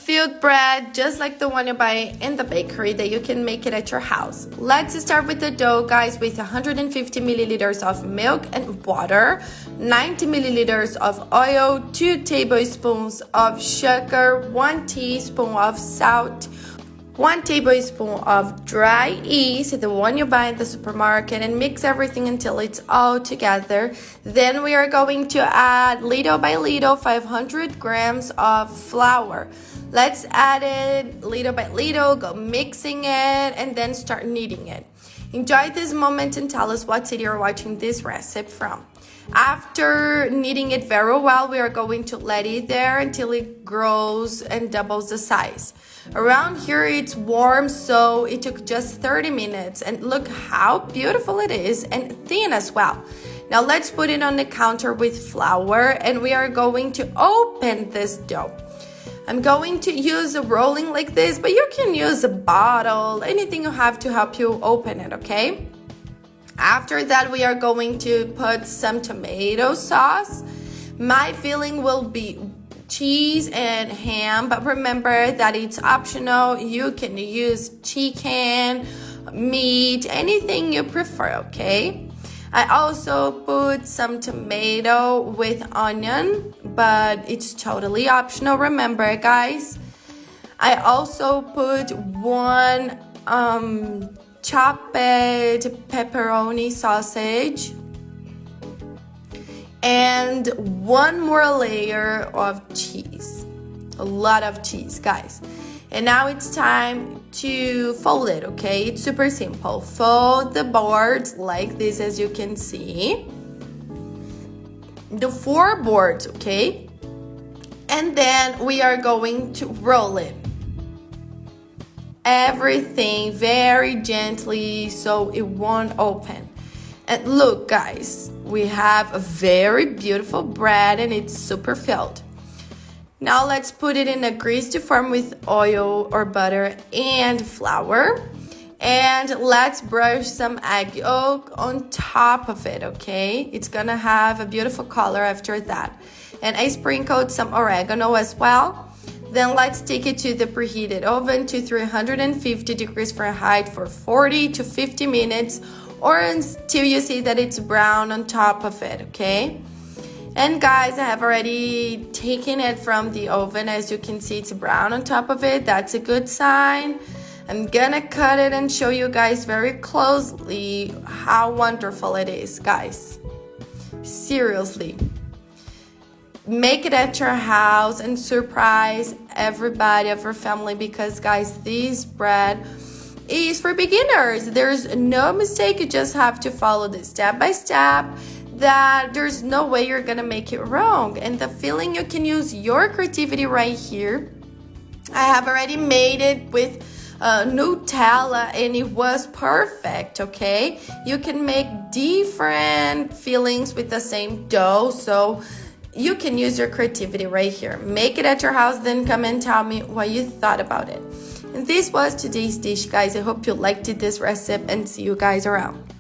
filled bread, just like the one you buy in the bakery, that you can make it at your house. Let's start with the dough, guys, with 150 milliliters of milk and water, 90 milliliters of oil, 2 tablespoons of sugar, 1 teaspoon of salt, 1 tablespoon of dry yeast, the one you buy in the supermarket, and mix everything until it's all together. Then we are going to add little by little 500 grams of flour. Let's add it little by little, go mixing it, and then start kneading it. Enjoy this moment and tell us what city you're watching this recipe from. After kneading it very well, we are going to let it there until it grows and doubles the size. Around here it's warm, so it took just 30 minutes, and look how beautiful it is and thin as well. Now let's put it on the counter with flour, and we are going to open this dough. I'm going to use a rolling like this, but you can use a bottle, anything you have to help you open it, okay? After that, we are going to put some tomato sauce. My filling will be cheese and ham, but remember that it's optional. You can use chicken, meat, anything you prefer, okay? I also put some tomato with onion, but it's totally optional, remember, guys. I also put 1 chopped pepperoni sausage and 1 more layer of cheese. A lot of cheese, guys. And now it's time to fold it, okay? It's super simple. Fold the boards like this, as you can see. The 4 boards, okay? And then we are going to roll it. Everything very gently so it won't open. And look, guys, we have a very beautiful bread and it's super filled. Now let's put it in a greased form with oil or butter and flour. And let's brush some egg yolk on top of it, okay? It's gonna have a beautiful color after that. And I sprinkled some oregano as well. Then let's take it to the preheated oven to 350 degrees Fahrenheit for 40 to 50 minutes, or until you see that it's brown on top of it, okay? And guys, I have already taken it from the oven. As you can see, it's brown on top of it. That's a good sign. I'm gonna cut it and show you guys very closely how wonderful it is, guys. Seriously. Make it at your house and surprise everybody of your family, because, guys, this bread is for beginners. There's no mistake. You just have to follow this step by step. That there's no way you're gonna make it wrong. And the filling, you can use your creativity right here. I have already made it with Nutella and it was perfect, okay? You can make different fillings with the same dough, so you can use your creativity right here. Make it at your house, then come and tell me what you thought about it. And this was today's dish, guys. I hope you liked this recipe and see you guys around.